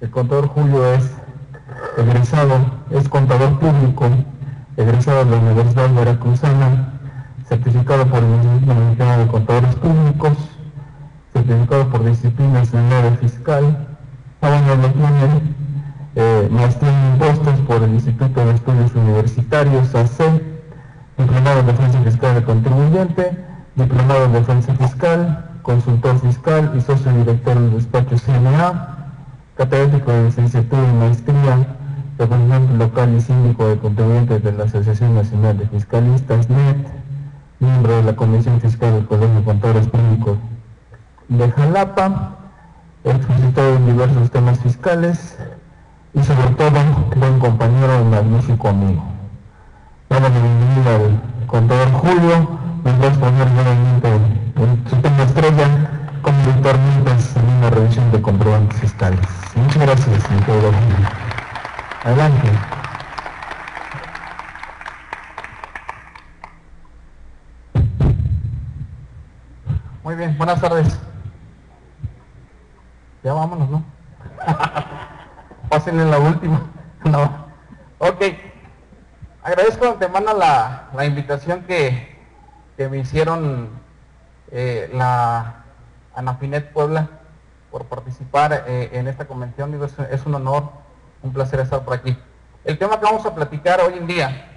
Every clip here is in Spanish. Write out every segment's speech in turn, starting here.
El contador Julio es contador público, egresado de la Universidad Veracruzana, certificado por el Instituto Mexicano de Contadores Públicos, certificado por disciplinas en área fiscal, maestría en impuestos por el Instituto de Estudios Universitarios, AC, diplomado en defensa fiscal del contribuyente, diplomado en defensa fiscal, consultor fiscal y socio director del despacho CNA, catedrático de licenciatura y maestría, representante local y síndico de contribuyentes de la Asociación Nacional de Fiscalistas, NET, miembro de la Comisión Fiscal del Colegio de Contadores Públicos de Jalapa, expositor en diversos temas fiscales y sobre todo buen compañero y magnífico amigo. Damos la bienvenida al contador Julio, nos va a exponer brevemente en su tema estrella, como virtualmente en una revisión de comprobantes fiscales. Muchas gracias, mi querido Julio. Adelante. Muy bien, buenas tardes. Ya vámonos, ¿no? Pásenle la última. No. Ok. Agradezco de antemano la invitación que me hicieron la Anafinet Puebla por participar en esta convención. Digo, es un honor, un placer estar por aquí. El tema que vamos a platicar hoy en día,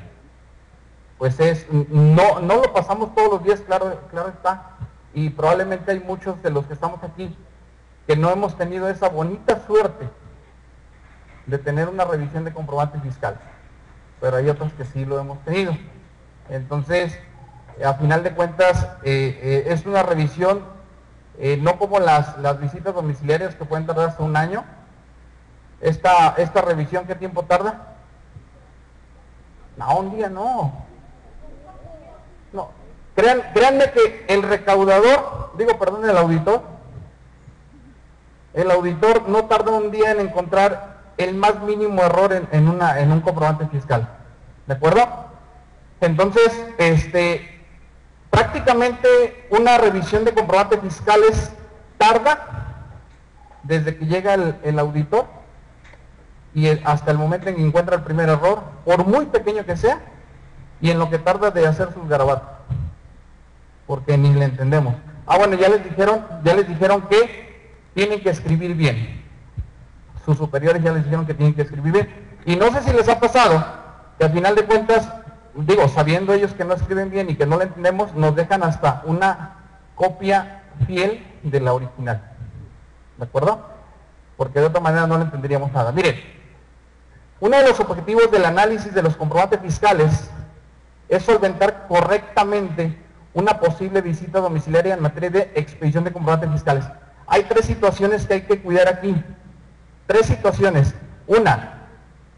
pues no lo pasamos todos los días, claro está, y probablemente hay muchos de los que estamos aquí que no hemos tenido esa bonita suerte de tener una revisión de comprobante fiscal, pero hay otros que sí lo hemos tenido. Entonces, a final de cuentas, es una revisión, no como las visitas domiciliarias que pueden tardar hasta un año. Esta revisión, ¿qué tiempo tarda? No, un día no. No. Créanme que el recaudador, el auditor no tarda un día en encontrar el más mínimo error en un comprobante fiscal. ¿De acuerdo? Entonces, prácticamente una revisión de comprobantes fiscales tarda desde que llega el auditor y hasta el momento en que encuentra el primer error, por muy pequeño que sea, y en lo que tarda de hacer sus garabatos, porque ni le entendemos. Bueno, ya les dijeron que tienen que escribir bien. Sus superiores ya les dijeron que tienen que escribir bien. Y no sé si les ha pasado que al final de cuentas, sabiendo ellos que no escriben bien y que no le entendemos, nos dejan hasta una copia fiel de la original. ¿De acuerdo? Porque de otra manera no le entenderíamos nada. Miren, uno de los objetivos del análisis de los comprobantes fiscales es solventar correctamente una posible visita domiciliaria en materia de expedición de comprobantes fiscales. Hay tres situaciones que hay que cuidar aquí. Tres situaciones. Una,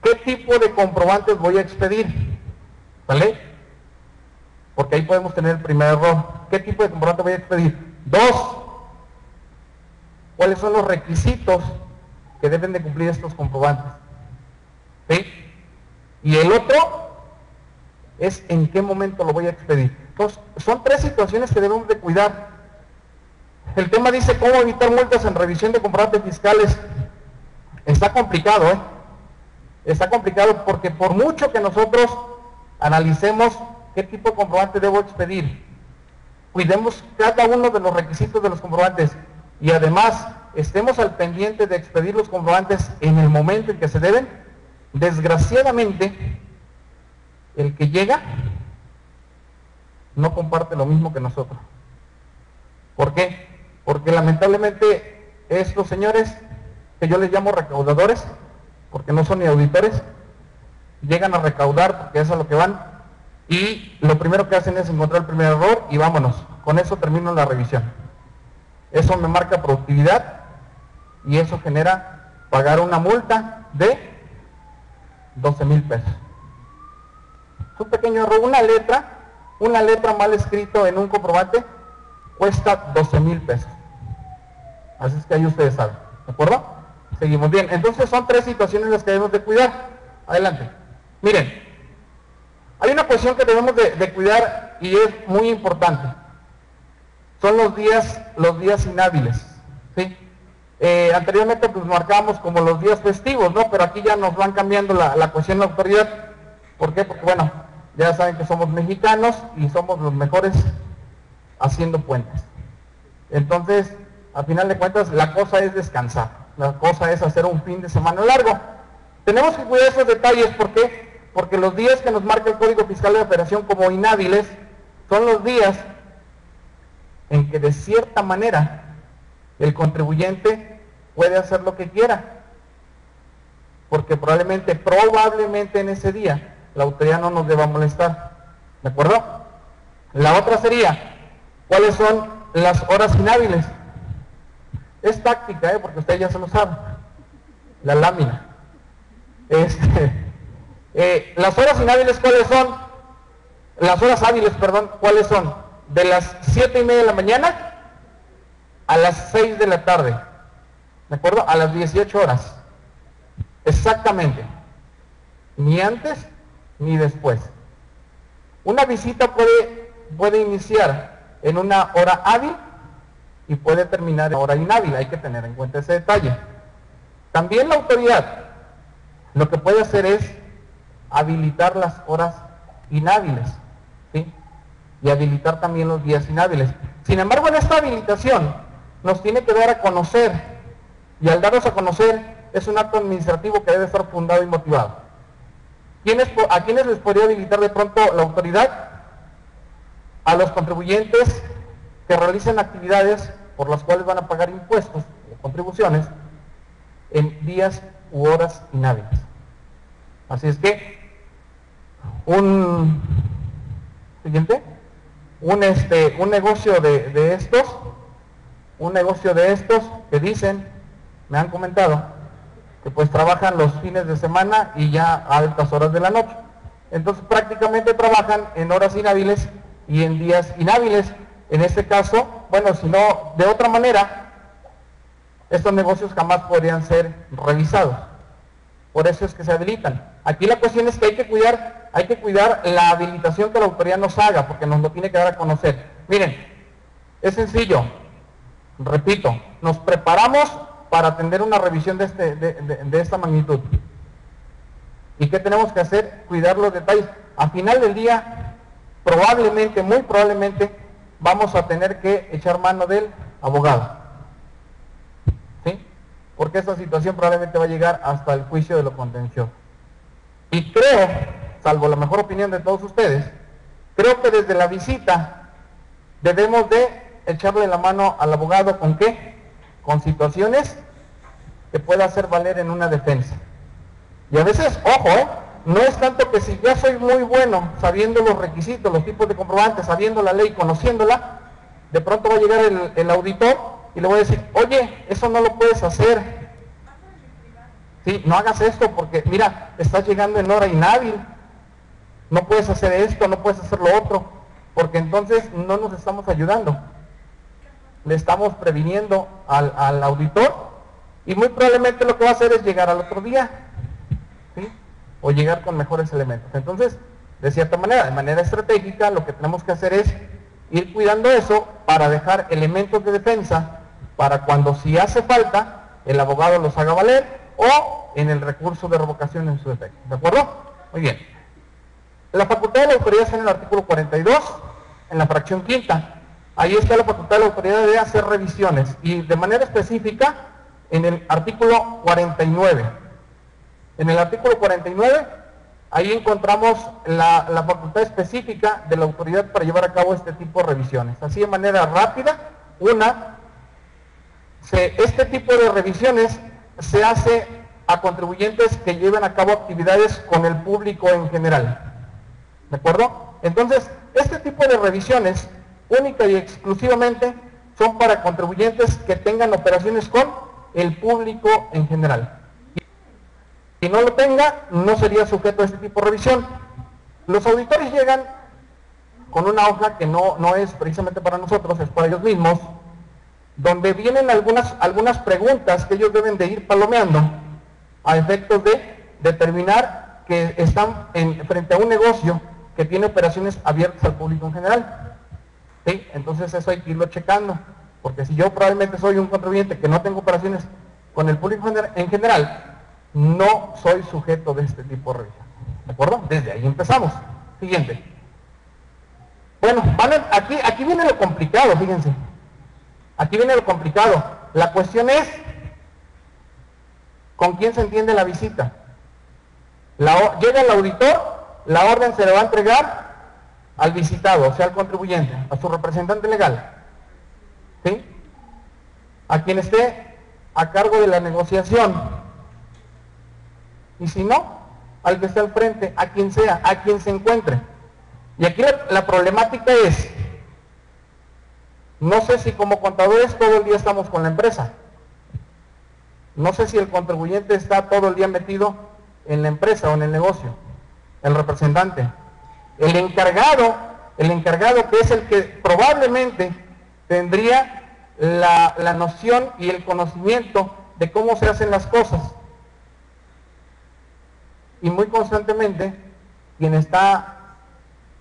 ¿qué tipo de comprobantes voy a expedir? ¿Vale? Porque ahí podemos tener el primer error. ¿Qué tipo de comprobante voy a expedir? Dos, ¿cuáles son los requisitos que deben de cumplir estos comprobantes? ¿Sí? Y el otro es en qué momento lo voy a expedir. Entonces, son tres situaciones que debemos de cuidar. El tema dice cómo evitar multas en revisión de comprobantes fiscales. Está complicado, ¿eh? Está complicado porque por mucho que nosotros analicemos qué tipo de comprobante debo expedir, cuidemos cada uno de los requisitos de los comprobantes y además estemos al pendiente de expedir los comprobantes en el momento en que se deben, desgraciadamente, el que llega no comparte lo mismo que nosotros. ¿Por qué? Porque lamentablemente estos señores, que yo les llamo recaudadores, porque no son ni auditores, llegan a recaudar porque eso es a lo que van, y lo primero que hacen es encontrar el primer error y vámonos, con eso termino la revisión. Eso me marca productividad y eso genera pagar una multa de 12,000 pesos. Es un pequeño error, una letra mal escrito en un comprobante cuesta 12,000 pesos. Así es que ahí ustedes saben, ¿de acuerdo? Seguimos bien. Entonces son tres situaciones las que debemos de cuidar. Adelante. Miren, hay una cuestión que debemos de cuidar y es muy importante. Son los días inhábiles, ¿sí? Anteriormente pues marcábamos como los días festivos, ¿no? Pero aquí ya nos van cambiando la cuestión de autoridad. ¿Por qué? Porque bueno, ya saben que somos mexicanos y somos los mejores haciendo puentes. Entonces, a final de cuentas, la cosa es descansar. La cosa es hacer un fin de semana largo. Tenemos que cuidar esos detalles, ¿por qué? Porque los días que nos marca el Código Fiscal de Operación como inhábiles son los días en que de cierta manera el contribuyente puede hacer lo que quiera, porque probablemente en ese día la autoridad no nos deba molestar, ¿de acuerdo? La otra sería, ¿cuáles son las horas inhábiles? Es táctica, porque usted ya se lo sabe, la lámina. Las horas inhábiles, ¿cuáles son? Las horas hábiles, perdón, ¿cuáles son? De las 7:30 de la mañana a las 6 de la tarde, ¿de acuerdo? A las 18 horas, exactamente, ni antes ni después. Una visita puede iniciar en una hora hábil y puede terminar en hora inhábil, hay que tener en cuenta ese detalle. También la autoridad lo que puede hacer es habilitar las horas inhábiles, ¿sí? Y habilitar también los días inhábiles. Sin embargo, en esta habilitación nos tiene que dar a conocer, y al darnos a conocer es un acto administrativo que debe estar fundado y motivado. ¿A quiénes les podría habilitar de pronto la autoridad? A los contribuyentes que realicen actividades por las cuales van a pagar impuestos o contribuciones en días u horas inhábiles. Así es que un negocio de estos que dicen, me han comentado, que pues trabajan los fines de semana y ya a altas horas de la noche. Entonces prácticamente trabajan en horas inhábiles y en días inhábiles. En este caso, bueno, si no, de otra manera, estos negocios jamás podrían ser revisados. Por eso es que se habilitan. Aquí la cuestión es que hay que cuidar la habilitación que la autoridad nos haga, porque nos lo tiene que dar a conocer. Miren, es sencillo, repito, nos preparamos para atender una revisión de esta magnitud. ¿Y qué tenemos que hacer? Cuidar los detalles. A final del día, muy probablemente, vamos a tener que echar mano del abogado. ¿Sí? Porque esta situación probablemente va a llegar hasta el juicio de lo contencioso. Y creo, salvo la mejor opinión de todos ustedes, creo que desde la visita debemos de echarle la mano al abogado. ¿Con qué? Con situaciones que pueda hacer valer en una defensa. Y a veces, ojo, no es tanto que si ya soy muy bueno sabiendo los requisitos, los tipos de comprobantes, sabiendo la ley, conociéndola, de pronto va a llegar el auditor y le voy a decir, oye, eso no lo puedes hacer. Sí, no hagas esto porque, mira, estás llegando en hora inhábil, no puedes hacer esto, no puedes hacer lo otro, porque entonces no nos estamos ayudando. Le estamos previniendo al auditor y muy probablemente lo que va a hacer es llegar al otro día, ¿sí? O llegar con mejores elementos. Entonces, de cierta manera, de manera estratégica, lo que tenemos que hacer es ir cuidando eso para dejar elementos de defensa para cuando si hace falta, el abogado los haga valer o en el recurso de revocación en su defecto. ¿De acuerdo? Muy bien. La facultad de la autoridad está en el artículo 42, en la fracción quinta. Ahí está la facultad de la autoridad de hacer revisiones y de manera específica en el artículo 49. En el artículo 49, ahí encontramos la facultad específica de la autoridad para llevar a cabo este tipo de revisiones. Así de manera rápida, este tipo de revisiones se hace a contribuyentes que lleven a cabo actividades con el público en general. ¿De acuerdo? Entonces, este tipo de revisiones, única y exclusivamente, son para contribuyentes que tengan operaciones con el público en general. Si no lo tenga, no sería sujeto a este tipo de revisión. Los auditores llegan con una hoja que no es precisamente para nosotros, es para ellos mismos, donde vienen algunas preguntas que ellos deben de ir palomeando a efectos de determinar que están frente a un negocio que tiene operaciones abiertas al público en general. ¿Sí? Entonces eso hay que irlo checando. Porque si yo probablemente soy un contribuyente que no tengo operaciones con el público en general, no soy sujeto de este tipo de revisión. ¿De acuerdo? Desde ahí empezamos. Siguiente. Bueno, aquí viene lo complicado, fíjense. Aquí viene lo complicado. La cuestión es, ¿con quién se entiende la visita? Llega el auditor, la orden se le va a entregar al visitado, o sea, al contribuyente, a su representante legal. ¿Sí? A quien esté a cargo de la negociación. Y si no, al que esté al frente, a quien sea, a quien se encuentre. Y aquí la problemática es, no sé si como contadores todo el día estamos con la empresa. No sé si el contribuyente está todo el día metido en la empresa o en el negocio, el representante. El encargado que es el que probablemente tendría la noción y el conocimiento de cómo se hacen las cosas. Y muy constantemente, quien está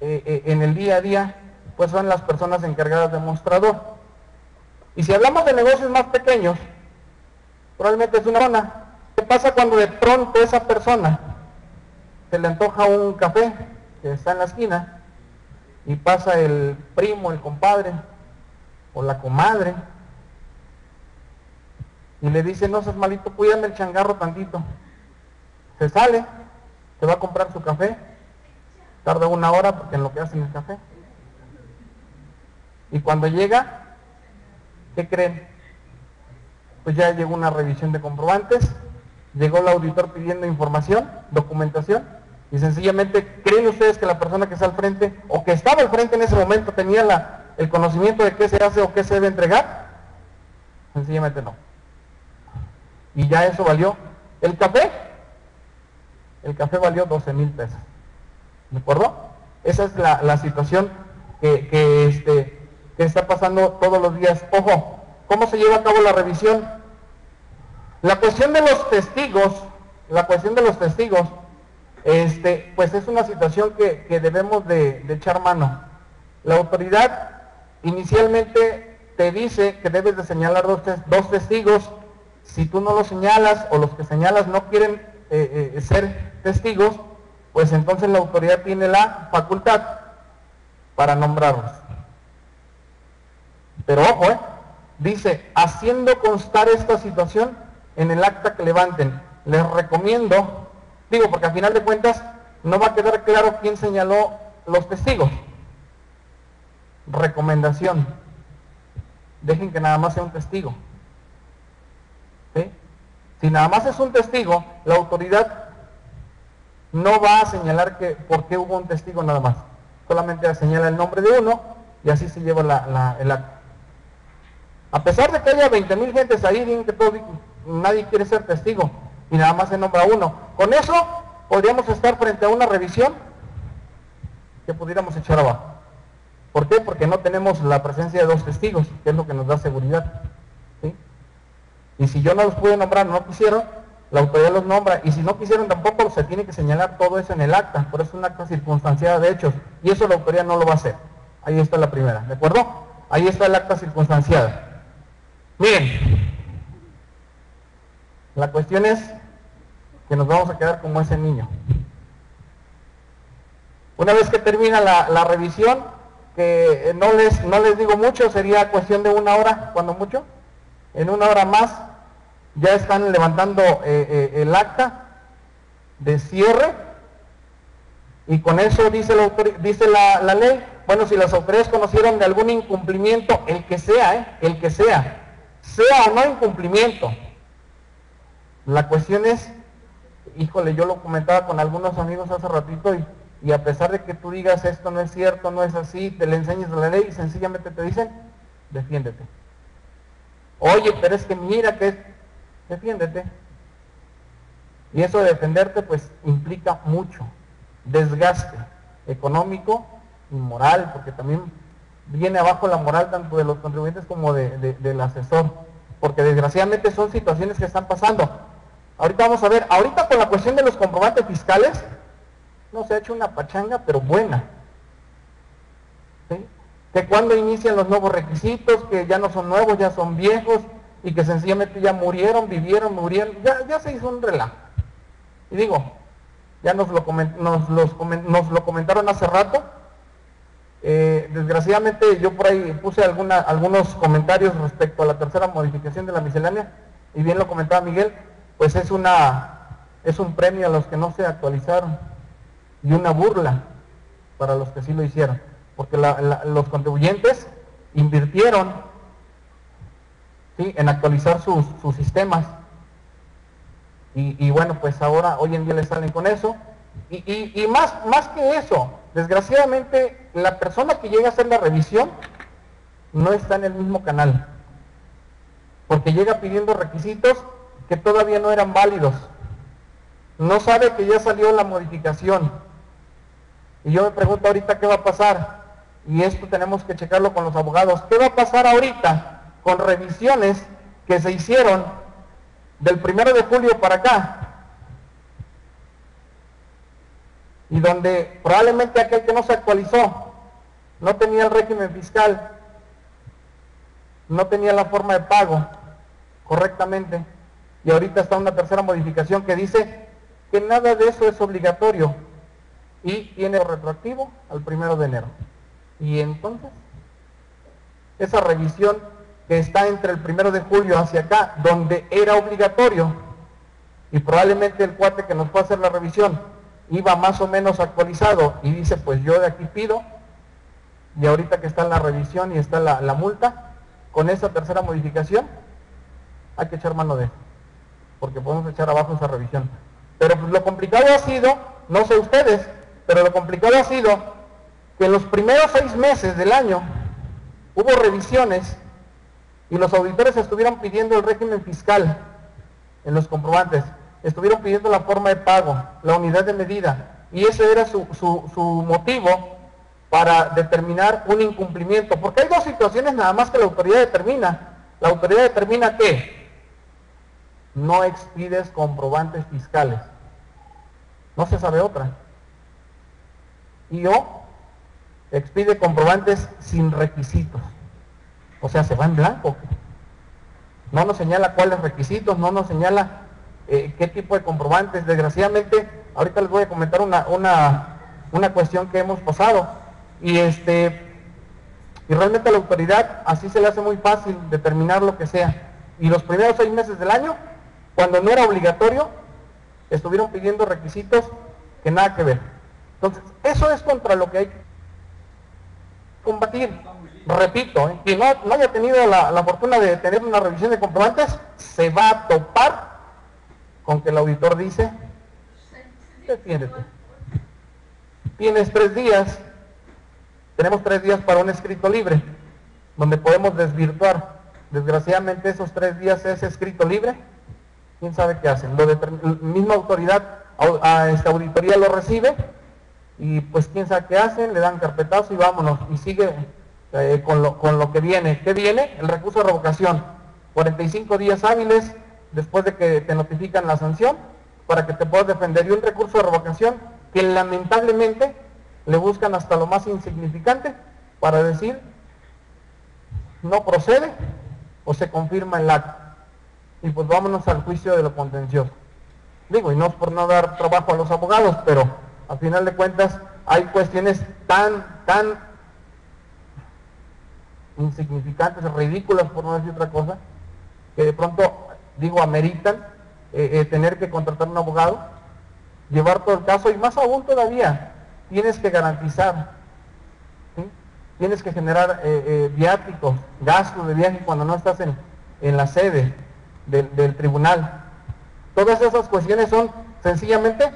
en el día a día, pues son las personas encargadas de mostrador. Y si hablamos de negocios más pequeños, probablemente es una persona. ¿Qué pasa cuando de pronto esa persona se le antoja un café que está en la esquina y pasa el primo, el compadre o la comadre y le dice, no seas malito, cuídame el changarro tantito? Se sale, se va a comprar su café, tarda 1 hora porque en lo que hacen el café. Y cuando llega, ¿qué creen? Pues ya llegó una revisión de comprobantes, llegó el auditor pidiendo información, documentación, y sencillamente, ¿creen ustedes que la persona que está al frente, o que estaba al frente en ese momento, tenía el conocimiento de qué se hace o qué se debe entregar? Sencillamente no. Y ya eso valió. El café valió 12,000 pesos. ¿De acuerdo? Esa es la situación que está pasando todos los días. Ojo, ¿cómo se lleva a cabo la revisión? La cuestión de los testigos, pues es una situación que debemos de echar mano. La autoridad inicialmente te dice que debes de señalar dos testigos. Si tú no los señalas o los que señalas no quieren ser testigos, pues entonces la autoridad tiene la facultad para nombrarlos. Pero ojo, dice, haciendo constar esta situación en el acta que levanten. Les recomiendo, porque al final de cuentas no va a quedar claro quién señaló los testigos. Recomendación, dejen que nada más sea un testigo. ¿Sí? Si nada más es un testigo, la autoridad no va a señalar por qué hubo un testigo nada más. Solamente señala el nombre de uno y así se lleva el acta. A pesar de que haya 20,000 gentes ahí, digan que nadie quiere ser testigo y nada más se nombra uno. Con eso podríamos estar frente a una revisión que pudiéramos echar abajo. ¿Por qué? Porque no tenemos la presencia de 2 testigos, que es lo que nos da seguridad. ¿Sí? Y si yo no los pude nombrar, no quisieron, la autoridad los nombra, y si no quisieron tampoco, se tiene que señalar todo eso en el acta. Por eso es un acta circunstanciada de hechos, y eso la autoridad no lo va a hacer. Ahí está la primera, ¿de acuerdo? Ahí está el acta circunstanciada. Miren, la cuestión es que nos vamos a quedar como ese niño. Una vez que termina la revisión, que no les digo mucho, sería cuestión de 1 hora, cuando mucho. En 1 hora más ya están levantando el acta de cierre, y con eso dice la ley, bueno, si las autoridades conocieron de algún incumplimiento, el que sea o no incumplimiento. La cuestión es, híjole, yo lo comentaba con algunos amigos hace ratito, y a pesar de que tú digas esto no es cierto, no es así, te le enseñas la ley y sencillamente te dicen, defiéndete. Oye, pero es que mira que es, defiéndete. Y eso de defenderte pues implica mucho desgaste económico y moral, porque también viene abajo la moral tanto de los contribuyentes como del asesor, porque desgraciadamente son situaciones que están pasando. Ahorita vamos a ver, ahorita con la cuestión de los comprobantes fiscales, no se ha hecho una pachanga, pero buena. ¿Sí? que cuando inician los nuevos requisitos, que ya no son nuevos, ya son viejos, y que sencillamente ya murieron, vivieron, murieron, ya se hizo un relajo. Y digo, ya nos lo comentaron hace rato. Desgraciadamente yo por ahí puse algunos comentarios respecto a la tercera modificación de la miscelánea, y bien lo comentaba Miguel, pues es un premio a los que no se actualizaron y una burla para los que sí lo hicieron, porque los contribuyentes invirtieron, ¿sí?, en actualizar sus sistemas, y bueno, pues ahora hoy en día les salen con eso, y más que eso, desgraciadamente la persona que llega a hacer la revisión no está en el mismo canal, porque llega pidiendo requisitos que todavía no eran válidos, no sabe que ya salió la modificación, y yo me pregunto ahorita qué va a pasar, y esto tenemos que checarlo con los abogados, ¿qué va a pasar ahorita con revisiones que se hicieron del 1 de julio para acá? Y donde probablemente aquel que no se actualizó, no tenía el régimen fiscal, no tenía la forma de pago correctamente, y ahorita está una tercera modificación que dice que nada de eso es obligatorio, y tiene retroactivo al 1 de enero. Y entonces, esa revisión que está entre el 1 de julio hacia acá, donde era obligatorio, y probablemente el cuate que nos fue a hacer la revisión iba más o menos actualizado, y dice, pues yo de aquí pido, y ahorita que está en la revisión y está la multa, con esa tercera modificación, hay que echar mano de eso, porque podemos echar abajo esa revisión. Pero pues lo complicado ha sido, no sé ustedes, pero lo complicado ha sido que en los primeros 6 meses del año hubo revisiones y los auditores estuvieron pidiendo el régimen fiscal en los comprobantes, estuvieron pidiendo la forma de pago, la unidad de medida, y ese era su motivo para determinar un incumplimiento, porque hay dos situaciones nada más que la autoridad determina. La autoridad determina que no expides comprobantes fiscales, no se sabe otra, y o expide comprobantes sin requisitos, o sea, se va en blanco, no nos señala cuáles requisitos, no nos señala qué tipo de comprobantes. Desgraciadamente, ahorita les voy a comentar una cuestión que hemos pasado, y realmente a la autoridad así se le hace muy fácil determinar lo que sea, y los primeros 6 meses del año, cuando no era obligatorio, estuvieron pidiendo requisitos que nada que ver. Entonces, eso es contra lo que hay que combatir. Repito, quien no haya tenido la fortuna de tener una revisión de comprobantes, se va a topar con que el auditor dice, defiéndete. Tienes 3 días, tenemos 3 días para un escrito libre, donde podemos desvirtuar. Desgraciadamente esos 3 días es escrito libre, quién sabe qué hacen. La misma autoridad a esta auditoría lo recibe, y pues quién sabe qué hacen, le dan carpetazo y vámonos, y sigue con lo que viene. ¿Qué viene? El recurso de revocación. 45 días hábiles después de que te notifican la sanción para que te puedas defender, y un recurso de revocación que lamentablemente le buscan hasta lo más insignificante para decir no procede o se confirma el acto, y pues vámonos al juicio de lo contencioso. Digo, y no es por no dar trabajo a los abogados, pero al final de cuentas hay cuestiones tan insignificantes, ridículas, por no decir otra cosa, que de pronto, digo, ameritan tener que contratar un abogado, llevar todo el caso, y más aún todavía, tienes que garantizar, ¿sí? Tienes que generar viáticos, gastos de viaje cuando no estás en la sede del tribunal. Todas esas cuestiones son sencillamente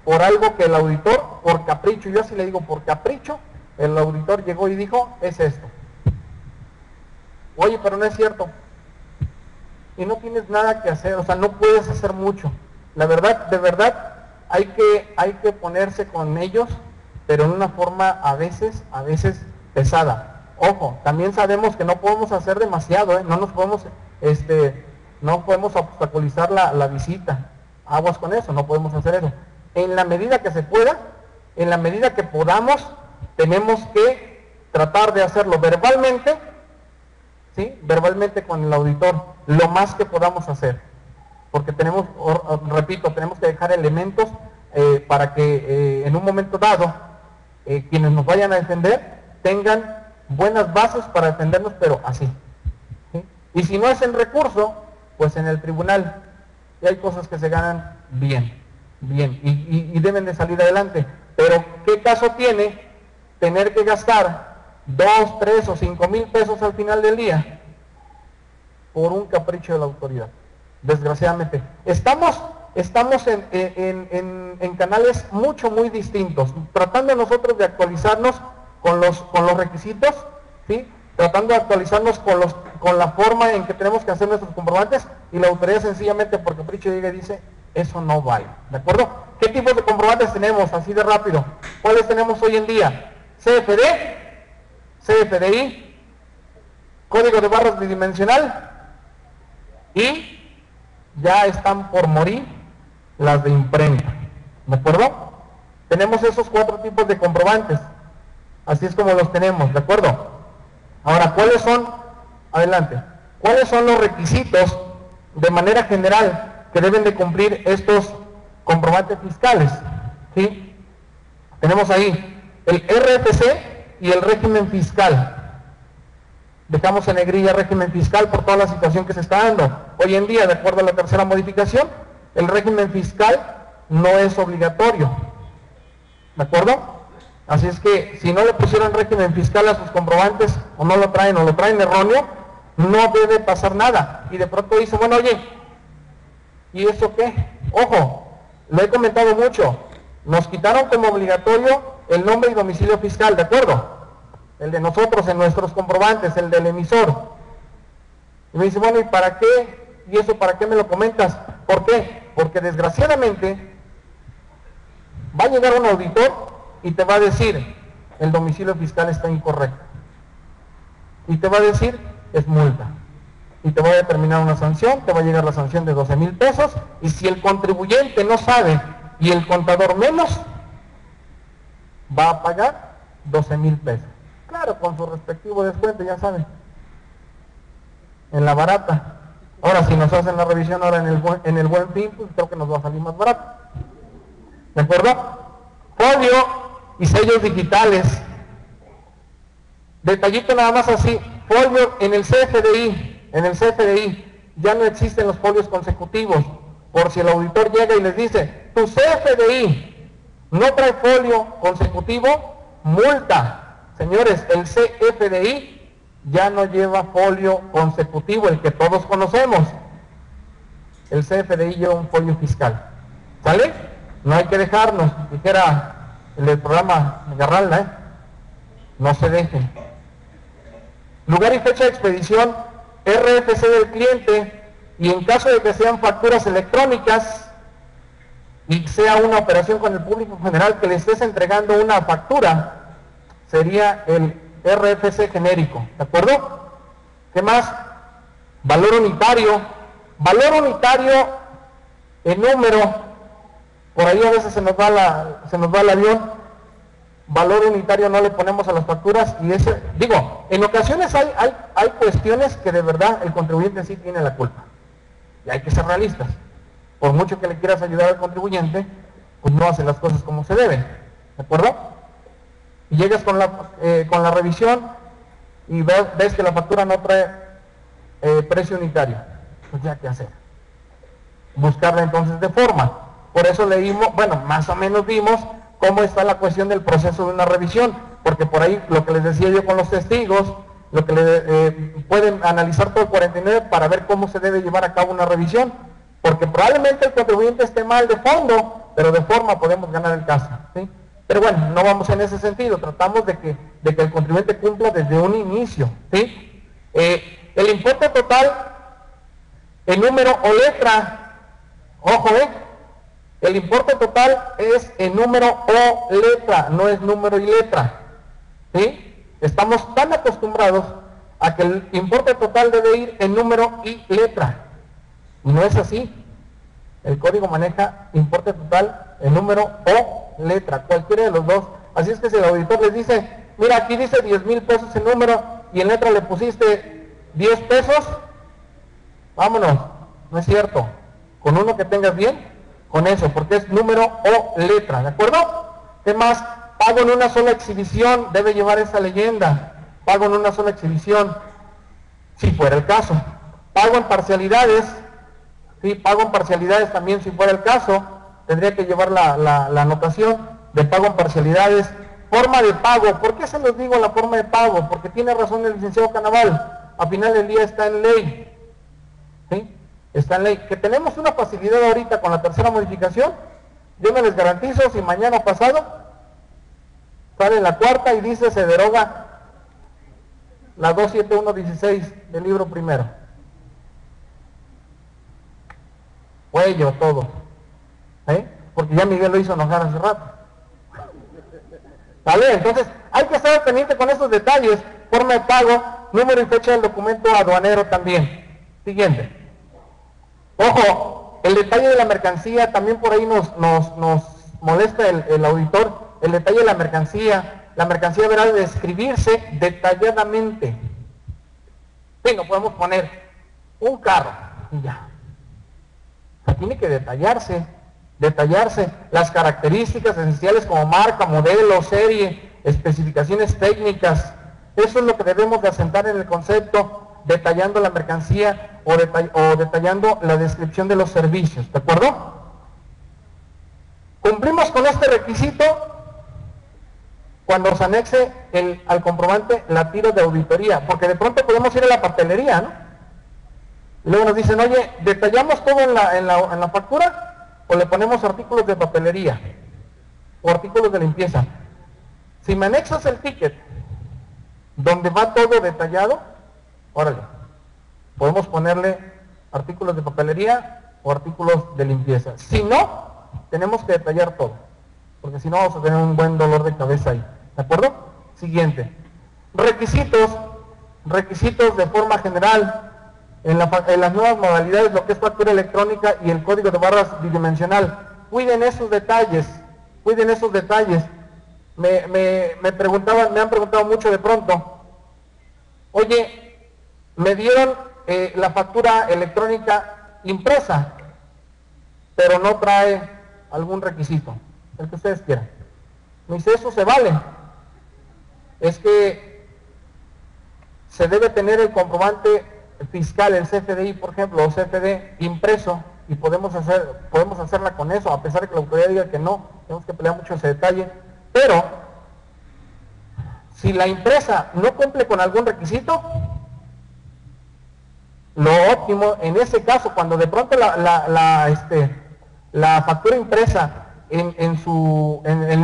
por algo que el auditor, por capricho, yo así le digo, por capricho, el auditor llegó y dijo, es esto. Oye, pero no es cierto. Y no tienes nada que hacer, o sea, no puedes hacer mucho. La verdad, de verdad, hay que ponerse con ellos, pero en una forma a veces pesada. Ojo, también sabemos que no podemos hacer demasiado, no nos podemos, no podemos obstaculizar la visita. Aguas con eso, no podemos hacer eso. En la medida que se pueda, en la medida que podamos, tenemos que tratar de hacerlo verbalmente, ¿sí? Verbalmente con el auditor, lo más que podamos hacer. Porque tenemos, repito, tenemos que dejar elementos para que en un momento dado, quienes nos vayan a defender, tengan buenas bases para defendernos, pero así. ¿Sí? Y si no es en recurso, pues en el tribunal. Y hay cosas que se ganan bien, y deben de salir adelante. Pero ¿qué caso tiene tener que gastar 2, 3 o 5 mil pesos al final del día por un capricho de la autoridad? Desgraciadamente. Estamos en canales muy distintos, tratando nosotros de actualizarnos con los requisitos, ¿sí? Tratando de actualizarnos con la forma en que tenemos que hacer nuestros comprobantes, y la autoridad sencillamente por capricho llega y dice, eso no vale, ¿de acuerdo? ¿Qué tipos de comprobantes tenemos? Así de rápido. ¿Cuáles tenemos hoy en día? CFD, CFDI, código de barras bidimensional, y ya están por morir las de imprenta, ¿de acuerdo? Tenemos esos 4 tipos de comprobantes, así es como los tenemos, ¿de acuerdo? Ahora, ¿cuáles son? Adelante. ¿Cuáles son los requisitos de manera general que deben de cumplir estos comprobantes fiscales? ¿Sí? Tenemos ahí el RFC y el régimen fiscal. Dejamos en negrilla régimen fiscal por toda la situación que se está dando. Hoy en día, de acuerdo a la tercera modificación, el régimen fiscal no es obligatorio. ¿De acuerdo? Así es que si no le pusieron régimen fiscal a sus comprobantes, o no lo traen, o lo traen erróneo, no debe pasar nada. Y de pronto dice, bueno, oye, ¿y eso qué? Ojo, lo he comentado mucho, nos quitaron como obligatorio el nombre y domicilio fiscal, ¿de acuerdo? El de nosotros en nuestros comprobantes, el del emisor. Y me dice, bueno, ¿y para qué? ¿Y eso para qué me lo comentas? ¿Por qué? Porque desgraciadamente va a llegar un auditor y te va a decir, el domicilio fiscal está incorrecto. Y te va a decir, es multa. Y te va a determinar una sanción, te va a llegar la sanción de 12 mil pesos, y si el contribuyente no sabe y el contador menos, va a pagar 12 mil pesos. Claro, con su respectivo descuento, ya saben. En la barata. Ahora, si nos hacen la revisión ahora en el Buen Fin, pues creo que nos va a salir más barato. ¿De acuerdo? Folio y sellos digitales. Detallito nada más así. Folio en el CFDI. En el CFDI ya no existen los folios consecutivos. Por si el auditor llega y les dice, tu CFDI no trae folio consecutivo, multa. Señores, el CFDI ya no lleva folio consecutivo, el que todos conocemos. El CFDI lleva un folio fiscal. ¿Sale? No hay que dejarnos, dijera el programa Garralda, no se dejen. Lugar y fecha de expedición, RFC del cliente, y en caso de que sean facturas electrónicas y sea una operación con el público general que le estés entregando una factura, sería el RFC genérico, ¿de acuerdo? ¿Qué más? Valor unitario en número. Por ahí a veces se nos va el avión. Valor unitario no le ponemos a las facturas, y en ocasiones hay cuestiones que de verdad el contribuyente sí tiene la culpa. Y hay que ser realistas. Por mucho que le quieras ayudar al contribuyente, pues no hace las cosas como se deben. ¿De acuerdo? Y llegas con la revisión y ves que la factura no trae precio unitario. Pues ya, ¿qué hacer? Buscarla entonces de forma. Por eso leímos, bueno, más o menos vimos cómo está la cuestión del proceso de una revisión, porque por ahí lo que les decía yo con los testigos, lo que pueden analizar todo el 49 para ver cómo se debe llevar a cabo una revisión, porque probablemente el contribuyente esté mal de fondo, pero de forma podemos ganar el caso, ¿sí? Pero bueno, no vamos en ese sentido, tratamos de que el contribuyente cumpla desde un inicio, ¿sí? El importe total en número o letra, ojo, el importe total es en número o letra, no es número y letra, ¿sí? Estamos tan acostumbrados a que el importe total debe ir en número y letra, y no es así. El código maneja importe total en número o letra, cualquiera de los dos. Así es que si el auditor les dice, mira, aquí dice 10,000 pesos el número y en letra le pusiste 10 pesos, vámonos, no es cierto. Con uno que tengas bien, con eso, porque es número o letra, ¿de acuerdo? ¿Qué más? Pago en una sola exhibición, debe llevar esa leyenda. Pago en una sola exhibición, si fuera el caso. Pago en parcialidades, sí, pago en parcialidades también, si fuera el caso, tendría que llevar la anotación de pago en parcialidades. Forma de pago, ¿por qué se los digo la forma de pago? Porque tiene razón el licenciado Canaval, a final del día está en ley, ¿sí? Está en ley. Que tenemos una facilidad ahorita con la tercera modificación, yo me les garantizo, si mañana o pasado sale la cuarta y dice se deroga la 27116 del libro primero. Cuello, todo. Porque ya Miguel lo hizo enojar hace rato. ¿Vale? Entonces, hay que estar pendiente con esos detalles. Forma de pago, número y fecha del documento aduanero también. Siguiente. Ojo, el detalle de la mercancía, también por ahí nos molesta el auditor. El detalle de la mercancía deberá describirse detalladamente. Sí, no podemos poner un carro y ya. Tiene que detallarse las características esenciales como marca, modelo, serie, especificaciones técnicas. Eso es lo que debemos de asentar en el concepto, detallando la mercancía o detallando la descripción de los servicios, ¿de acuerdo? Cumplimos con este requisito cuando se anexe al comprobante la tira de auditoría, porque de pronto podemos ir a la papelería, ¿no? Y luego nos dicen, oye, ¿detallamos todo en la factura o le ponemos artículos de papelería o artículos de limpieza? Si me anexas el ticket donde va todo detallado, órale, podemos ponerle artículos de papelería o artículos de limpieza. Si no, tenemos que detallar todo, porque si no vamos a tener un buen dolor de cabeza ahí, ¿de acuerdo? Siguiente. Requisitos de forma general. En las nuevas modalidades, lo que es factura electrónica y el código de barras bidimensional. Cuiden esos detalles, Me han preguntado mucho de pronto, oye, me dieron la factura electrónica impresa, pero no trae algún requisito, el que ustedes quieran. Me dice, eso se vale. Es que se debe tener el comprobante fiscal, el CFDI, por ejemplo, o CFD impreso, y podemos hacerla con eso, a pesar de que la autoridad diga que no, tenemos que pelear mucho ese detalle, pero si la empresa no cumple con algún requisito, lo óptimo en ese caso, cuando de pronto la factura impresa en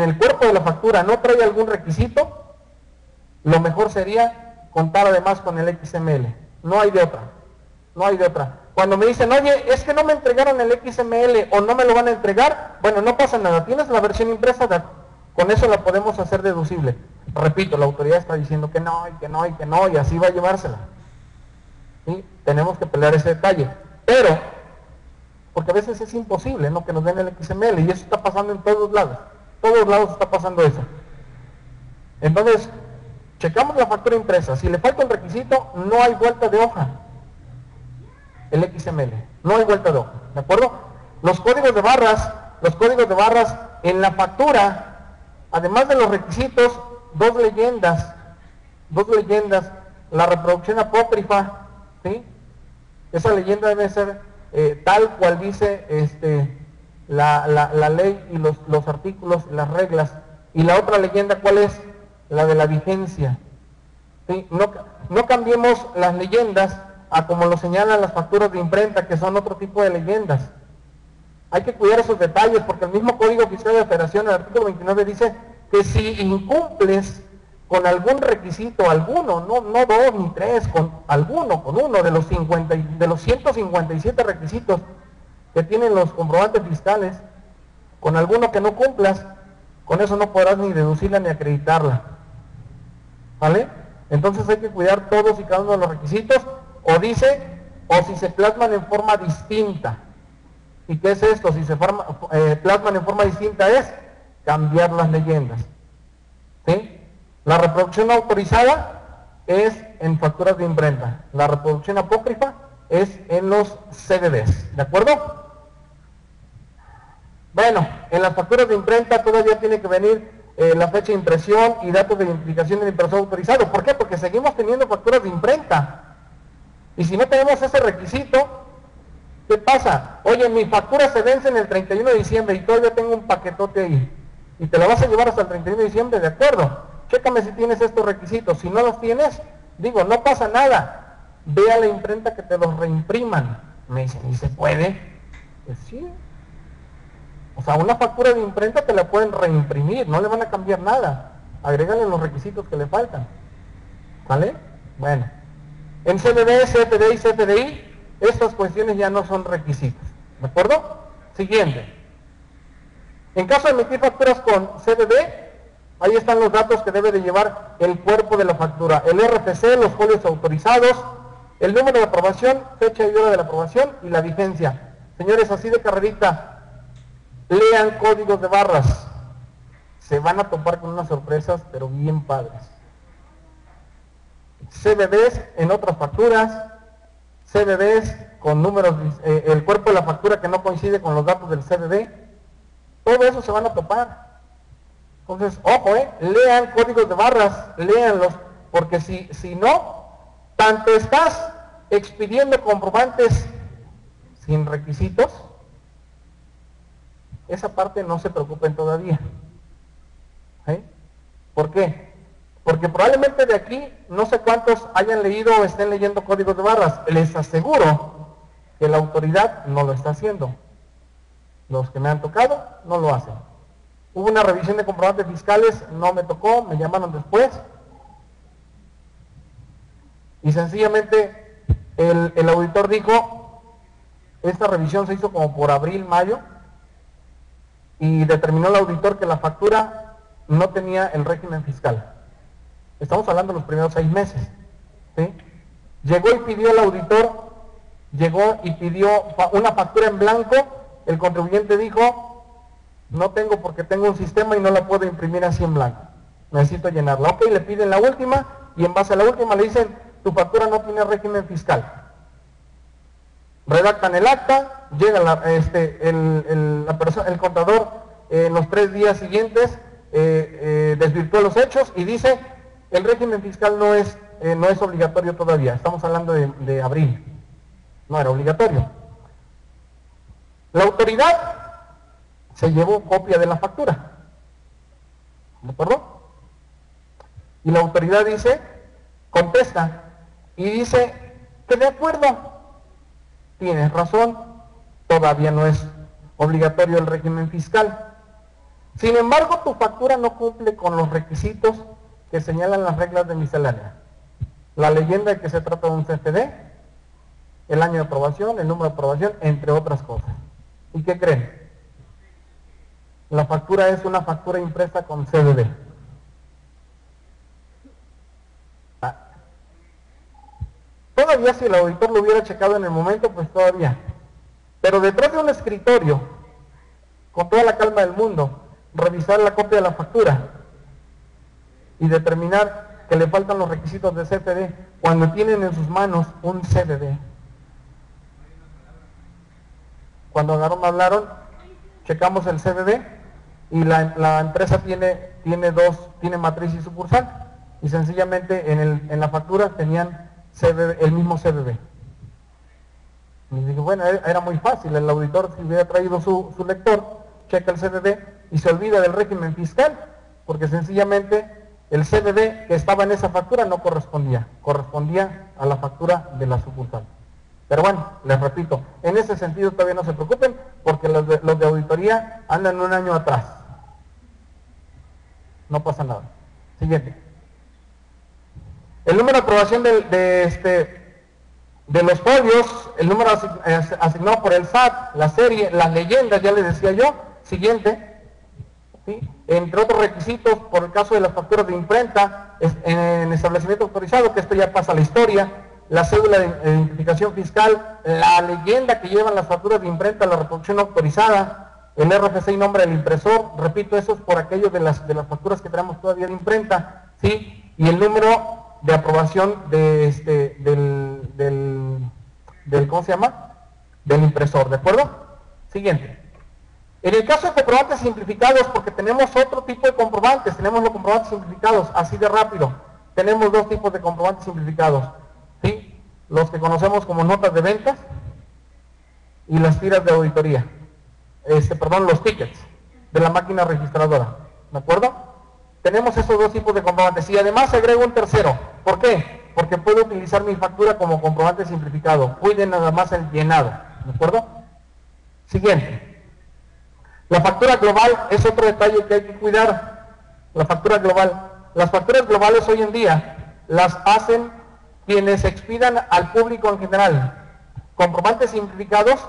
el cuerpo de la factura no trae algún requisito, lo mejor sería contar además con el XML. No hay de otra. Cuando me dicen, oye, es que no me entregaron el XML o no me lo van a entregar, bueno, no pasa nada, tienes la versión impresa, con eso la podemos hacer deducible. Repito, la autoridad está diciendo que no, y así va a llevársela. ¿Sí? Tenemos que pelear ese detalle. Pero, porque a veces es imposible, ¿no?, que nos den el XML, y eso está pasando en todos lados está pasando eso. Entonces, checamos la factura impresa, si le falta un requisito, no hay vuelta de hoja. El XML, no hay vuelta de hoja, ¿de acuerdo? Los códigos de barras en la factura, además de los requisitos, dos leyendas, la reproducción apócrifa, ¿sí? Esa leyenda debe ser tal cual dice la ley y los artículos, las reglas. Y la otra leyenda, ¿cuál es? La de la vigencia. ¿Sí? No cambiemos las leyendas a como lo señalan las facturas de imprenta, que son otro tipo de leyendas. Hay que cuidar esos detalles, porque el mismo Código Fiscal de la Federación, el artículo 29, dice que si incumples con algún requisito, no dos ni tres, con uno de los 157 requisitos que tienen los comprobantes fiscales, con alguno que no cumplas, con eso no podrás ni deducirla ni acreditarla. ¿Vale? Entonces hay que cuidar todos y cada uno de los requisitos, o si se plasman en forma distinta. ¿Y qué es esto? Si se plasman en forma distinta es cambiar las leyendas. ¿Sí? La reproducción autorizada es en facturas de imprenta. La reproducción apócrifa es en los CDDs, ¿de acuerdo? Bueno, en las facturas de imprenta todavía tiene que venir la fecha de impresión y datos de identificación del impresor autorizado. ¿Por qué? Porque seguimos teniendo facturas de imprenta. Y si no tenemos ese requisito, ¿qué pasa? Oye, mi factura se vence en el 31 de diciembre y todavía tengo un paquetote ahí. Y te lo vas a llevar hasta el 31 de diciembre, ¿de acuerdo? Chécame si tienes estos requisitos. Si no los tienes, digo, no pasa nada. Ve a la imprenta que te los reimpriman. Me dicen, ¿y se puede? Pues sí. O sea, una factura de imprenta te la pueden reimprimir, no le van a cambiar nada. Agrégale los requisitos que le faltan. ¿Vale? Bueno. En CDD, CFD y CFDI, estas cuestiones ya no son requisitos. ¿De acuerdo? Siguiente. En caso de emitir facturas con CDD, ahí están los datos que debe de llevar el cuerpo de la factura. El RFC, los folios autorizados, el número de aprobación, fecha y hora de la aprobación y la vigencia. Señores, así de carrerita, lean códigos de barras. Se van a topar con unas sorpresas, pero bien padres. CBBs en otras facturas, CBBs con números, el cuerpo de la factura que no coincide con los datos del CBB, todo eso se van a topar. Entonces, ojo, lean códigos de barras, léanlos, porque si no, tanto estás expidiendo comprobantes sin requisitos, esa parte no se preocupen todavía. ¿Por qué? Porque probablemente de aquí no sé cuántos hayan leído o estén leyendo códigos de barras. Les aseguro que la autoridad no lo está haciendo. Los que me han tocado no lo hacen. Hubo una revisión de comprobantes fiscales, no me tocó, me llamaron después. Y sencillamente el auditor dijo, esta revisión se hizo como por abril, mayo, y determinó el auditor que la factura no tenía el régimen fiscal. Estamos hablando de los primeros 6 meses. ¿Sí? Llegó y pidió el auditor, llegó y pidió una factura en blanco, el contribuyente dijo, no tengo porque tengo un sistema y no la puedo imprimir así en blanco, necesito llenarla. Ok, le piden la última y en base a la última le dicen, tu factura no tiene régimen fiscal. Redactan el acta, llega el contador en los 3 días siguientes, desvirtúa los hechos y dice, el régimen fiscal no es obligatorio todavía, estamos hablando de abril, no era obligatorio. La autoridad se llevó copia de la factura, ¿de acuerdo? Y la autoridad dice, contesta, y dice que de acuerdo, tienes razón, todavía no es obligatorio el régimen fiscal. Sin embargo, tu factura no cumple con los requisitos que señalan las reglas de miscelánea. La leyenda de que se trata de un CFD, el año de aprobación, el número de aprobación, entre otras cosas. ¿Y qué creen? La factura es una factura impresa con CDD. Todavía si el auditor lo hubiera checado en el momento, pues todavía. Pero detrás de un escritorio, con toda la calma del mundo, revisar la copia de la factura y determinar que le faltan los requisitos de CFD cuando tienen en sus manos un CDD. Cuando hablaron, checamos el CDD y la empresa tiene matriz y sucursal y sencillamente en la factura tenían el mismo CDD. Y dije, bueno, era muy fácil, el auditor si hubiera traído su lector, checa el CDD y se olvida del régimen fiscal, porque sencillamente el CDD que estaba en esa factura no correspondía a la factura de la sucursal. Pero bueno, les repito, en ese sentido todavía no se preocupen, porque los de auditoría andan un año atrás. No pasa nada. Siguiente. El número de aprobación de los folios, el número asignado por el SAT, la serie, las leyendas, ya les decía yo. Siguiente. ¿Sí? Entre otros requisitos, por el caso de las facturas de imprenta, en establecimiento autorizado, que esto ya pasa a la historia, la cédula de identificación fiscal, la leyenda que llevan las facturas de imprenta, la reproducción autorizada, el RFC y nombre del impresor. Repito, eso es por aquello de las facturas que tenemos todavía de imprenta. ¿sí? Y el número de aprobación de ¿cómo se llama? Del impresor, ¿de acuerdo? Siguiente. En el caso de comprobantes simplificados, porque tenemos otro tipo de comprobantes, tenemos los comprobantes simplificados, así de rápido. Tenemos dos tipos de comprobantes simplificados, ¿sí? Los que conocemos como notas de ventas y las tiras de auditoría. Los tickets de la máquina registradora, ¿de acuerdo? Tenemos esos dos tipos de comprobantes y además se agrega un tercero. ¿Por qué? Porque puedo utilizar mi factura como comprobante simplificado. Cuiden nada más el llenado, ¿de acuerdo? Siguiente. La factura global es otro detalle que hay que cuidar. La factura global. Las facturas globales hoy en día las hacen quienes expidan al público en general. Comprobantes simplificados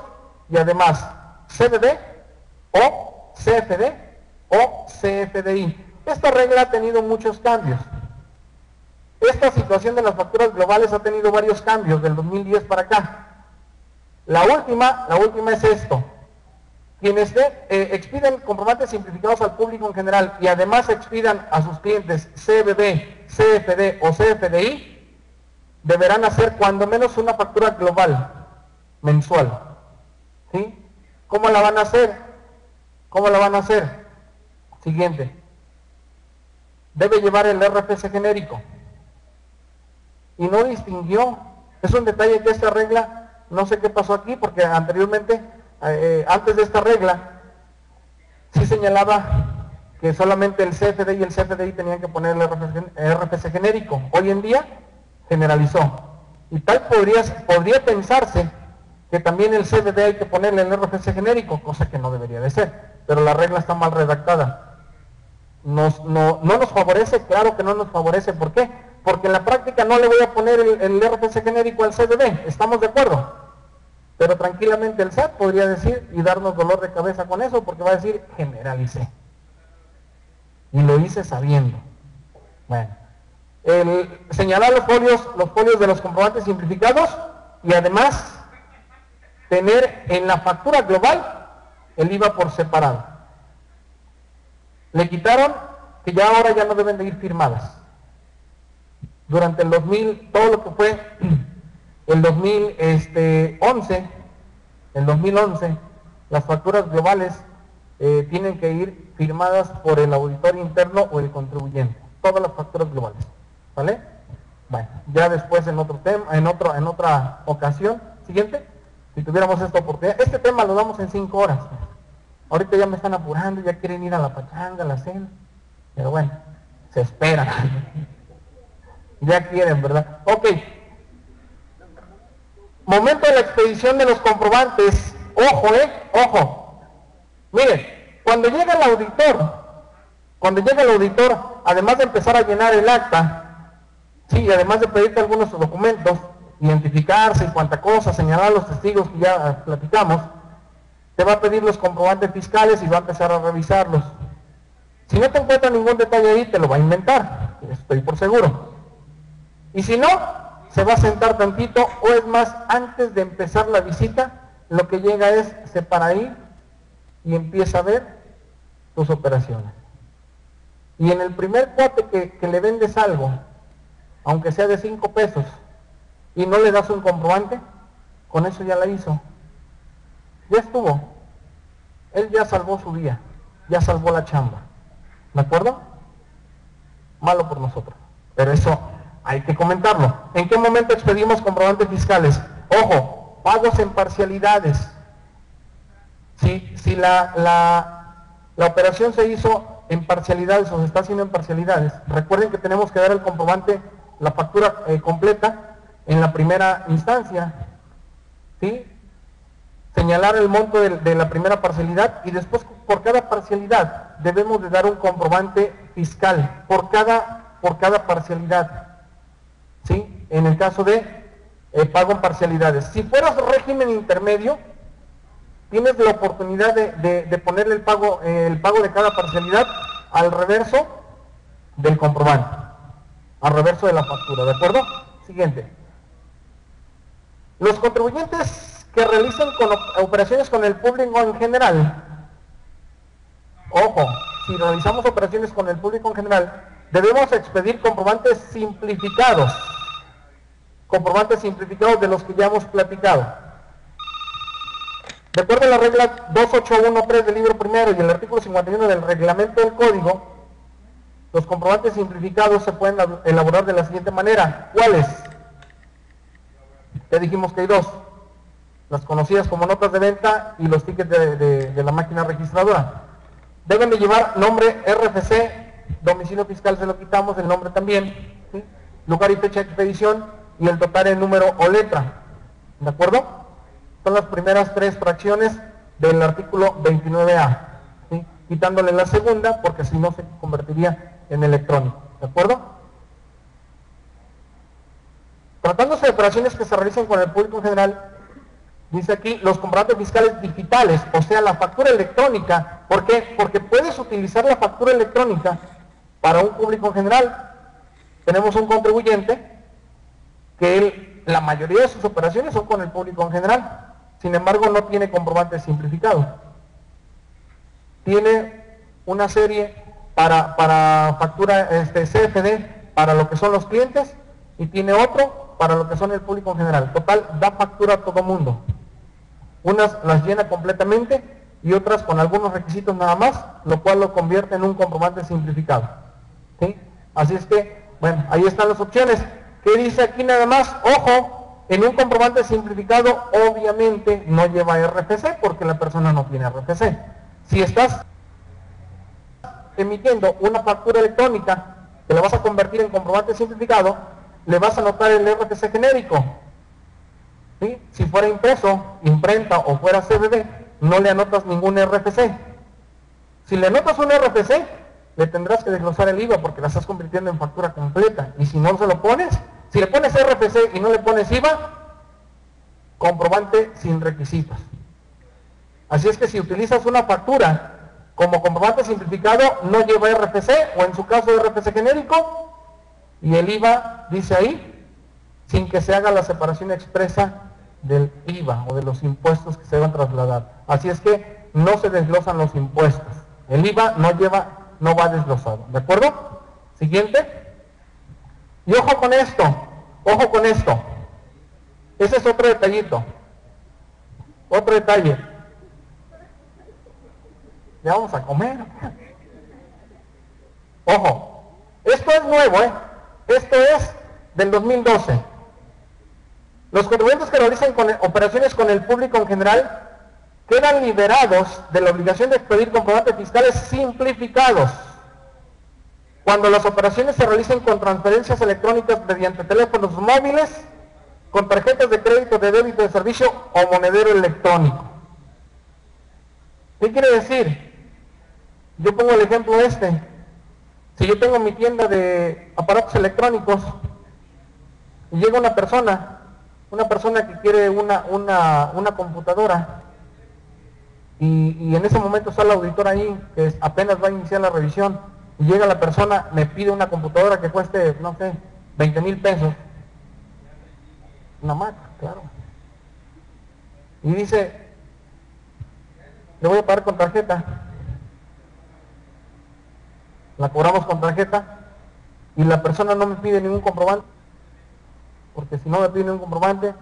y además CDD o CFD o CFDI. Esta regla ha tenido muchos cambios. Esta situación de las facturas globales ha tenido varios cambios del 2010 para acá. La última es esto. Quienes expidan comprobantes simplificados al público en general y además expidan a sus clientes CBB, CFD o CFDI, deberán hacer cuando menos una factura global mensual. ¿Sí? ¿Cómo la van a hacer? ¿Cómo la van a hacer? Siguiente. Debe llevar el RFC genérico. Y no distinguió. Es un detalle que esta regla, no sé qué pasó aquí, porque anteriormente, antes de esta regla, sí señalaba que solamente el CFD y el CFDI tenían que poner el RFC genérico. Hoy en día, generalizó. Y tal podría pensarse que también el CFD hay que ponerle el RFC genérico, cosa que no debería de ser. Pero la regla está mal redactada. No nos favorece, claro que no nos favorece. ¿Por qué? Porque en la práctica no le voy a poner el RFC genérico al CDB, ¿estamos de acuerdo? Pero tranquilamente el SAT podría decir y darnos dolor de cabeza con eso, porque va a decir, generalicé. Y lo hice sabiendo. Bueno, señalar los folios de los comprobantes simplificados y además tener en la factura global el IVA por separado. Le quitaron que ya ahora ya no deben de ir firmadas. Durante el 2000, todo lo que fue el 2011, las facturas globales tienen que ir firmadas por el auditor interno o el contribuyente. Todas las facturas globales. ¿Vale? Bueno, ya después en otro tema, en otra ocasión, siguiente, si tuviéramos esta oportunidad, este tema lo damos en 5 horas. Ahorita ya me están apurando, ya quieren ir a la pachanga, a la cena, pero bueno, se esperan. Ya quieren, ¿verdad? Ok. Momento de la expedición de los comprobantes. Ojo, ojo. Miren, cuando llega el auditor, además de empezar a llenar el acta, sí, además de pedirte algunos documentos, identificarse y cuánta cosa, señalar a los testigos que ya platicamos, te va a pedir los comprobantes fiscales y va a empezar a revisarlos. Si no te encuentra ningún detalle ahí, te lo va a inventar, estoy por seguro. Y si no, se va a sentar tantito, o es más, antes de empezar la visita, lo que llega es, se para ahí y empieza a ver tus operaciones. Y en el primer cuate que le vendes algo, aunque sea de 5 pesos, y no le das un comprobante, con eso ya la hizo. Ya estuvo. Él ya salvó su día, ya salvó la chamba. ¿De acuerdo? Malo por nosotros. Pero eso hay que comentarlo. ¿En qué momento expedimos comprobantes fiscales? Ojo, pagos en parcialidades. Si la operación se hizo en parcialidades o se está haciendo en parcialidades, recuerden que tenemos que dar el comprobante, la factura completa en la primera instancia. ¿Sí? Señalar el monto de la primera parcialidad y después por cada parcialidad debemos de dar un comprobante fiscal por cada parcialidad. ¿Sí? En el caso de pago en parcialidades. Si fueras régimen intermedio, tienes la oportunidad de ponerle el pago de cada parcialidad al reverso del comprobante, al reverso de la factura, ¿de acuerdo? Siguiente. Los contribuyentes que realicen operaciones con el público en general, ojo, si realizamos operaciones con el público en general, debemos expedir comprobantes simplificados de los que ya hemos platicado. De acuerdo a la regla 2813 del libro primero y el artículo 51 del reglamento del código, los comprobantes simplificados se pueden elaborar de la siguiente manera. ¿Cuáles? Ya dijimos que hay dos: las conocidas como notas de venta y los tickets de la máquina registradora. Deben de llevar nombre, RFC, domicilio fiscal se lo quitamos, el nombre también, ¿sí? Lugar y fecha de expedición y el total en número o letra. ¿De acuerdo? Son las primeras tres fracciones del artículo 29A, ¿sí? Quitándole la segunda porque si no se convertiría en electrónico. ¿De acuerdo? Tratándose de operaciones que se realizan con el público en general, dice aquí, los comprobantes fiscales digitales, o sea, la factura electrónica. ¿Por qué? Porque puedes utilizar la factura electrónica para un público en general. Tenemos un contribuyente que la mayoría de sus operaciones son con el público en general. Sin embargo, no tiene comprobante simplificado. Tiene una serie para factura CFD para lo que son los clientes y tiene otro para lo que son el público en general. Total, da factura a todo mundo. Unas las llena completamente y otras con algunos requisitos nada más, lo cual lo convierte en un comprobante simplificado. ¿Sí? Así es que, bueno, ahí están las opciones. ¿Qué dice aquí nada más? Ojo, en un comprobante simplificado obviamente no lleva RFC porque la persona no tiene RFC. Si estás emitiendo una factura electrónica que la vas a convertir en comprobante simplificado, le vas a anotar el RFC genérico. ¿Sí? Si fuera impreso, imprenta o fuera CBD, no le anotas ningún RFC. Si le anotas un RFC, le tendrás que desglosar el IVA porque la estás convirtiendo en factura completa. Y si no se lo pones, si le pones RFC y no le pones IVA, comprobante sin requisitos. Así es que si utilizas una factura como comprobante simplificado, no lleva RFC o en su caso RFC genérico y el IVA dice ahí, sin que se haga la separación expresa del IVA o de los impuestos que se deben trasladar. Así es que no se desglosan los impuestos. El IVA no va desglosado. ¿De acuerdo? Siguiente. Y ojo con esto, ojo con esto. Ese es otro detallito. Otro detalle. Ya vamos a comer. Ojo, esto es nuevo, esto es del 2012. Los contribuyentes que realicen operaciones con el público en general quedan liberados de la obligación de expedir comprobantes fiscales simplificados cuando las operaciones se realicen con transferencias electrónicas mediante teléfonos móviles, con tarjetas de crédito, de débito, de servicio o monedero electrónico. ¿Qué quiere decir? Yo pongo el ejemplo este. Si yo tengo mi tienda de aparatos electrónicos y llega una persona que quiere una computadora y en ese momento está el auditor ahí que apenas va a iniciar la revisión y llega la persona, me pide una computadora que cueste, no sé, 20,000 pesos. Una Mac, claro. Y dice, le voy a pagar con tarjeta. La cobramos con tarjeta y la persona no me pide ningún comprobante, porque si no me pide ningún comprobante,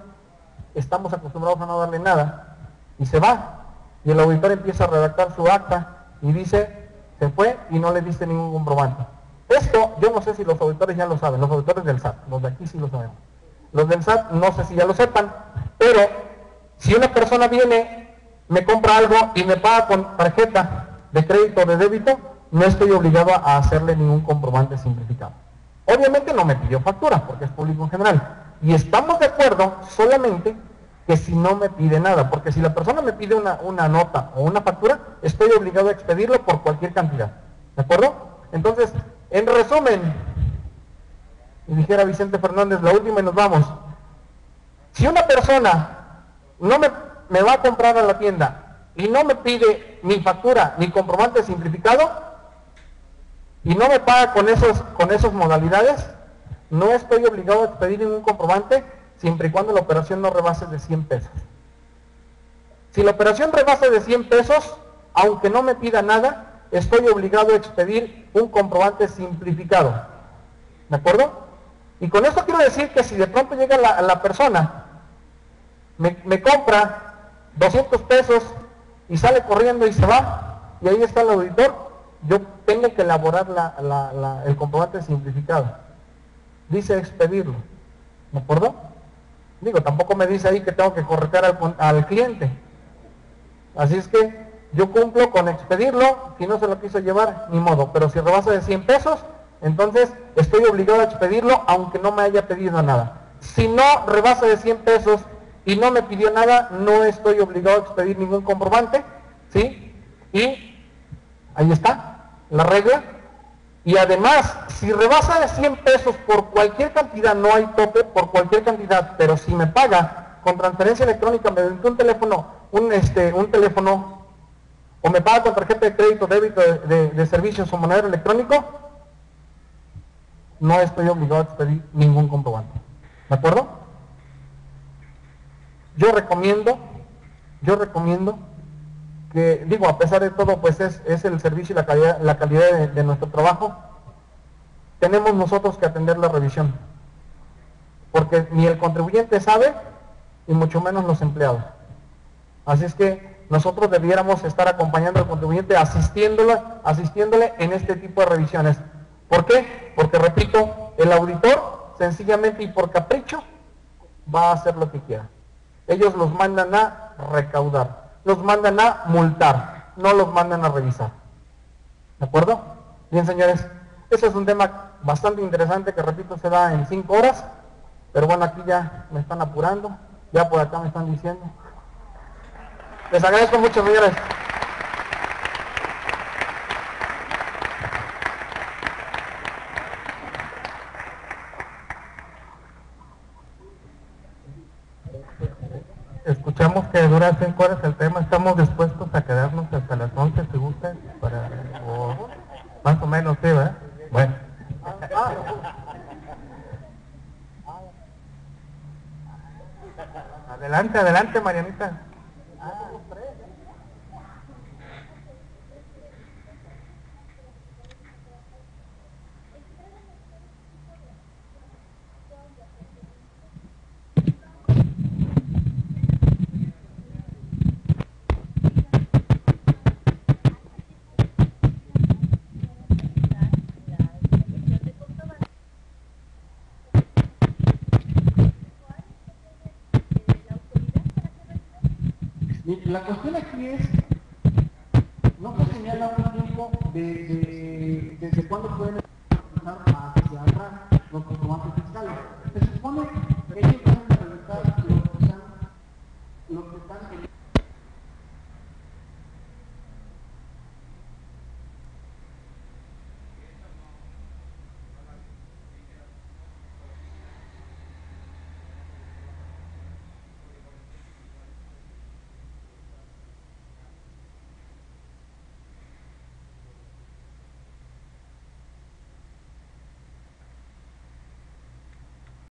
estamos acostumbrados a no darle nada, y se va, y el auditor empieza a redactar su acta y dice, se fue y no le diste ningún comprobante. Esto, yo no sé si los auditores ya lo saben, los auditores del SAT, los de aquí sí lo sabemos. Los del SAT no sé si ya lo sepan, pero si una persona viene, me compra algo y me paga con tarjeta de crédito o de débito, no estoy obligado a hacerle ningún comprobante simplificado. Obviamente no me pidió factura, porque es público en general. Y estamos de acuerdo solamente que si no me pide nada, porque si la persona me pide una nota o una factura, estoy obligado a expedirlo por cualquier cantidad. ¿De acuerdo? Entonces, en resumen, y dijera Vicente Fernández, la última y nos vamos. Si una persona no me va a comprar a la tienda y no me pide ni factura ni comprobante simplificado, y no me paga con esas modalidades, no estoy obligado a expedir ningún comprobante siempre y cuando la operación no rebase de 100 pesos. Si la operación rebasa de 100 pesos, aunque no me pida nada, estoy obligado a expedir un comprobante simplificado. ¿De acuerdo? Y con esto quiero decir que si de pronto llega la persona, me compra 200 pesos y sale corriendo y se va, y ahí está el auditor, yo tengo que elaborar el comprobante simplificado. Dice expedirlo. ¿De acuerdo? Digo, tampoco me dice ahí que tengo que corretear al cliente. Así es que yo cumplo con expedirlo, si no se lo quiso llevar, ni modo. Pero si rebasa de 100 pesos, entonces estoy obligado a expedirlo aunque no me haya pedido nada. Si no rebasa de 100 pesos y no me pidió nada, no estoy obligado a expedir ningún comprobante, ¿sí? Y ahí está, la regla. Y además, si rebasa de 100 pesos por cualquier cantidad, no hay tope por cualquier cantidad, pero si me paga con transferencia electrónica mediante un teléfono, un teléfono, o me paga con tarjeta de crédito, débito de servicios o monedero electrónico, no estoy obligado a expedir ningún comprobante. ¿De acuerdo? Yo recomiendo que, digo, a pesar de todo, pues es el servicio y la calidad de nuestro trabajo, tenemos nosotros que atender la revisión, porque ni el contribuyente sabe, y mucho menos los empleados. Así es que nosotros debiéramos estar acompañando al contribuyente, asistiéndole en este tipo de revisiones. ¿Por qué? Porque, repito, el auditor, sencillamente y por capricho, va a hacer lo que quiera. Ellos los mandan a recaudar, los mandan a multar, no los mandan a revisar. ¿De acuerdo? Bien, señores, ese es un tema bastante interesante que, repito, se da en 5 horas, pero bueno, aquí ya me están apurando, ya por acá me están diciendo. Les agradezco mucho, señores. Escuchamos que dura 5 horas el tema, estamos dispuestos a quedarnos hasta las 11 si gustan, o más o menos, sí, ¿verdad? Bueno. Adelante, adelante, Marianita. La cuestión aquí es, no se señala un tiempo desde cuándo pueden empezar hacia atrás los comprobantes fiscales. Se supone que ellos